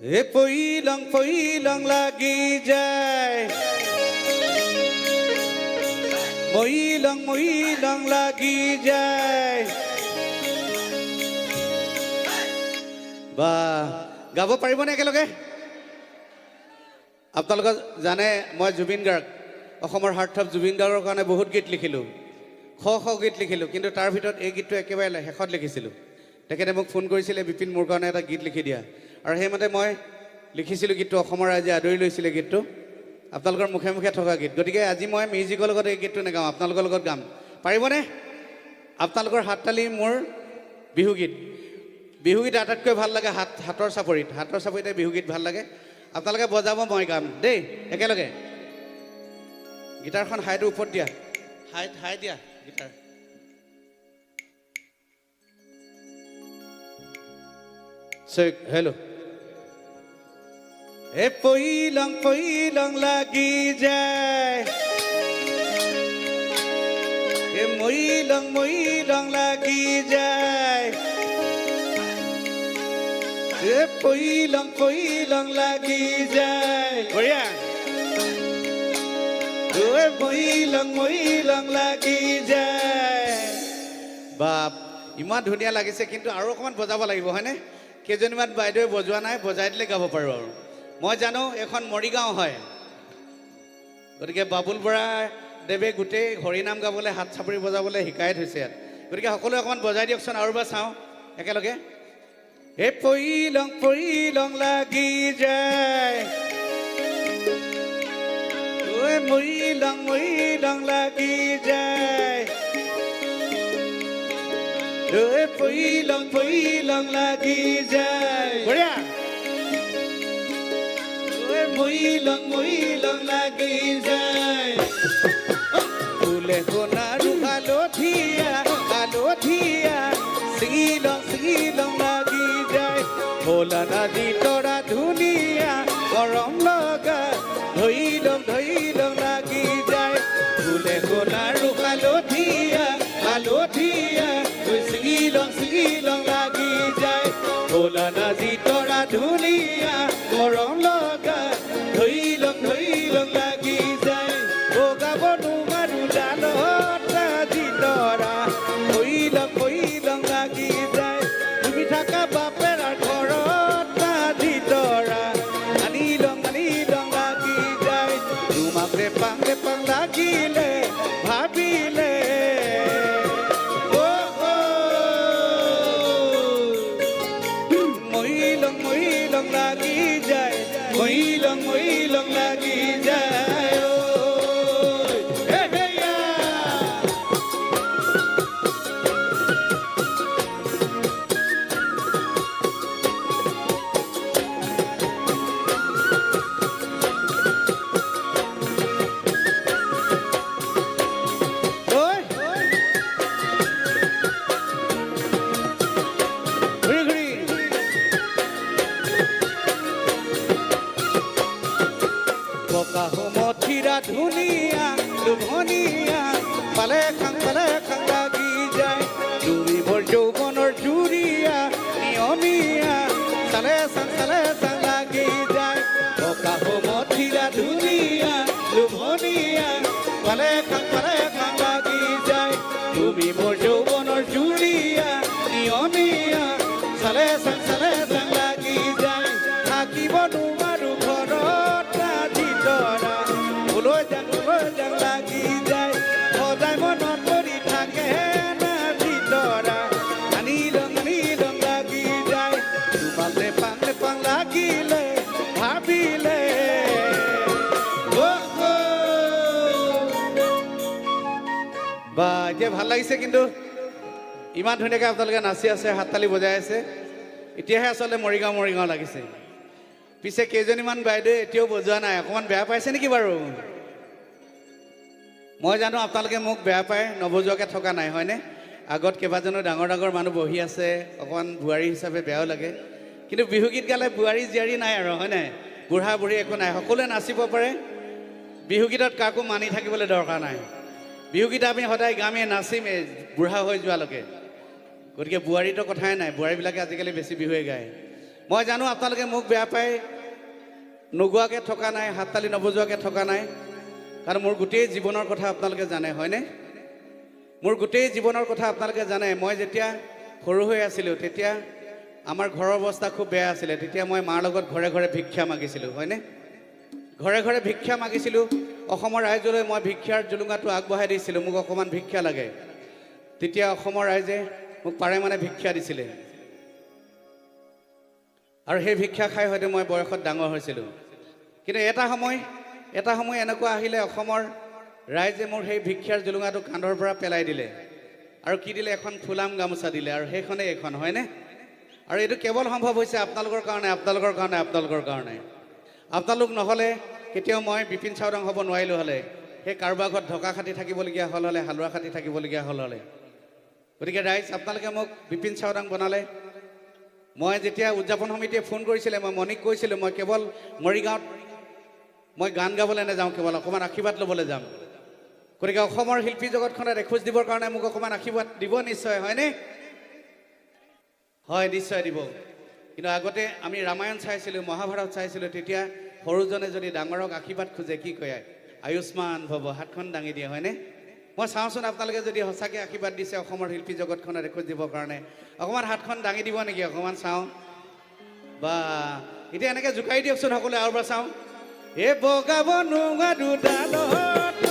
এ পইলং লাগি যায় মইলং লাগি যায় বা গাব পাৰিবনে একেলগে আপোনালোকে জানে মই জুবিন গাৰ্গ অসমৰ হাৰ্টথ্ৰব জুবিন গাৰ্গৰ কাৰণে বহুত গীত লিখিলোঁ শ গীত লিখিলোঁ কিন্তু তাৰ ভিতৰত এই গীতটো একেবাৰে শেষত লিখিছিলোঁ তেখেতে মোক ফোন কৰিছিলে বিপিন মোৰ কাৰণে এটা গীত লিখি দিয়া আৰু সেইমতে মই লিখিছিলোঁ গীতটো অসমৰ ৰাইজে আদৰি লৈছিলে গীতটো আপোনালোকৰ মুখে মুখে থকা গীত গতিকে আজি মই মিউজিকৰ লগত এই গীতটো নেগাওঁ আপোনালোকৰ লগত গাম পাৰিবনে আপোনালোকৰ হাততালি মোৰ বিহুগীত আটাইতকৈ ভাল লাগে হাতৰ চাপৰিতে বিহুগীত ভাল লাগে আপোনালোকে বজাব মই গাম দেই একেলগে গীটাৰখন হাইটো ওপৰত দিয়া হাই দিয়া গীটাৰ হেল্ল' এ পইলং লাগি যায় এ মইলং লাগি যায় এ পইলং লাগি যায় বঢ়িয়া মইলং লাগি যায় বাপ ইমান ধুনীয়া লাগিছে কিন্তু আৰু অকণমান বজাব লাগিব হয়নে কেইজনীমান বাইদেৱে বজোৱা নাই বজাই দিলে গাব পাৰোঁ আৰু মই জানো এখন মৰিগাঁও হয় গতিকে বাবুল বৰা দেৱে গোটেই হৰিনাম গাবলৈ হাত চাপৰি বজাবলৈ শিকাই থৈছে ইয়াত গতিকে সকলোৱে অকণমান বজাই দিয়কচোন আৰু এবাৰ চাওঁ একেলগে এই পইলং লাগি যায় মইলং লাগি যায় পইলং লাগি যায় বঢ়িয়া মইলং লাগি যায় ফুলে সোণাৰু আলধীয়া ছিঙিলং লাগি যায় ভোলা নদী তৰা ধুনীয়া গৰম লগা ধৰিলং লাগি যায় ফুলে সোণাৰু আলধীয়া ছিঙিলং লাগি যায় ভোলা নদী তৰা ধুনীয়া গৰম লগা ধৰিলং লাগি যায় বগাব নোৱাৰো জালত আজি তৰা পইলং লাগি যায় তুমি থাকা বাপেৰাৰ ঘৰত আজি তৰা আনিলং লাগি যায় তোমাক ৰেপাং লাগিলে ভাবিলে মইলং লাগি যায় মইলং লাগি যায় ধুনীয়া লোভনীয়া পালে খাং লাগি যায় তুমি মোৰ যৌৱনৰ জুৰিয়া নিয়মীয়া চালে চাং লাগি যায় বকা মথিৰা ধুনীয়া লোভনীয়া পালে খাং লাগি যায় তুমি মোৰ যৌৱনৰ জুৰিয়া নিয়মীয়া চালে চাং লাগি যায় থাকিব নোৱাৰো ঘৰত আজি তৰা যাং লাগি যায় সদায় মনত পৰি থাকে না ভিতৰা আনিলং লাগি যায় তোমাক ৰেপাং লাগিলে ভাবিলে বা এতিয়া ভাল লাগিছে কিন্তু ইমান ধুনীয়াকৈ আপোনালোকে নাচি আছে হাততালি বজাই আছে এতিয়াহে আচলতে মৰিগাঁও লাগিছে পিছে কেইজনীমান বাইদেৱে এতিয়াও বজোৱা নাই অকণমান বেয়া পাইছে নেকি বাৰু মই জানো আপোনালোকে মোক বেয়া পায় নবজোৱাকৈ থকা নাই হয়নে আগত কেইবাজনো ডাঙৰ মানুহ বহি আছে অকণমান বোৱাৰী হিচাপে বেয়াও লাগে কিন্তু বিহুগীত গালে বোৱাৰী জীয়াৰী নাই আৰু হয়নে বুঢ়া বুঢ়ী একো নাই সকলোৱে নাচিব পাৰে বিহুগীতত কাকো মানি থাকিবলৈ দৰকাৰ নাই বিহুগীত আমি সদায় গামেই নাচিমেই বুঢ়া হৈ যোৱালৈকে গতিকে বোৱাৰীটো কথাই নাই বোৱাৰীবিলাকে আজিকালি বেছি বিহুৱে গায় মই জানো আপোনালোকে মোক বেয়া পায় নোগোৱাকৈ থকা নাই হাততালি নবজোৱাকৈ থকা নাই কাৰণ মোৰ গোটেই জীৱনৰ কথা আপোনালোকে জানে হয়নে মোৰ গোটেই জীৱনৰ কথা আপোনালোকে জানে মই যেতিয়া সৰু হৈ আছিলোঁ তেতিয়া আমাৰ ঘৰৰ অৱস্থা খুব বেয়া আছিলে তেতিয়া মই মাৰ লগত ঘৰে ঘৰে ভিক্ষা মাগিছিলোঁ হয়নে ঘৰে ঘৰে ভিক্ষা মাগিছিলোঁ অসমৰ ৰাইজলৈ মই ভিক্ষাৰ জুলুঙাটো আগবঢ়াই দিছিলোঁ মোক অকণমান ভিক্ষা লাগে তেতিয়া অসমৰ ৰাইজে মোক পাৰে মানে ভিক্ষা দিছিলে আৰু সেই ভিক্ষা খাই হয়তো মই বয়সত ডাঙৰ হৈছিলোঁ কিন্তু এটা সময় এনেকুৱা আহিলে অসমৰ ৰাইজে মোৰ সেই ভিক্ষাৰ জুলুঙাটো কান্ধৰ পৰা পেলাই দিলে আৰু কি দিলে এখন ফুলাম গামোচা দিলে আৰু সেইখনেই এখন হয়নে আৰু এইটো কেৱল সম্ভৱ হৈছে আপোনালোকৰ কাৰণে আপোনালোক নহ'লে কেতিয়াও মই বিপিন চাওডাং হ'ব নোৱাৰিলোঁ হ'লে সেই কাৰোবাৰ ঘৰত ঢকা খাটি থাকিবলগীয়া হ'ল হ'লে হালোৱা খাটি থাকিবলগীয়া হ'ল হ'লে গতিকে ৰাইজ আপোনালোকে মোক বিপিন চাওডাং বনালে মই যেতিয়া উদযাপন সমিতিয়ে ফোন কৰিছিলে মই মণিক কৈছিলোঁ মই কেৱল মৰিগাঁৱত মই গান গাবলৈ নাযাওঁ কেৱল অকণমান আশীৰ্বাদ ল'বলৈ যাম গতিকে অসমৰ শিল্পী জগতখনত এখোজ দিবৰ কাৰণে মোক অকণমান আশীৰ্বাদ দিব নিশ্চয় হয়নে হয় নিশ্চয় দিব কিন্তু আগতে আমি ৰামায়ণ চাইছিলোঁ মহাভাৰত চাইছিলোঁ তেতিয়া সৰুজনে যদি ডাঙৰক আশীৰ্বাদ খোজে কি কয় আয়ুষ্মান ভৱ হাতখন দাঙি দিয়ে হয়নে মই চাওঁচোন আপোনালোকে যদি সঁচাকৈ আশীৰ্বাদ দিছে অসমৰ শিল্পী জগতখনত এখোজ দিবৰ কাৰণে অকণমান হাতখন দাঙি দিব নেকি অকণমান চাওঁ বা এতিয়া এনেকৈ জোকাৰি দিয়কচোন সকলোৱে আৰু এবাৰ চাওঁ এ বগাব নোৱা দুডালত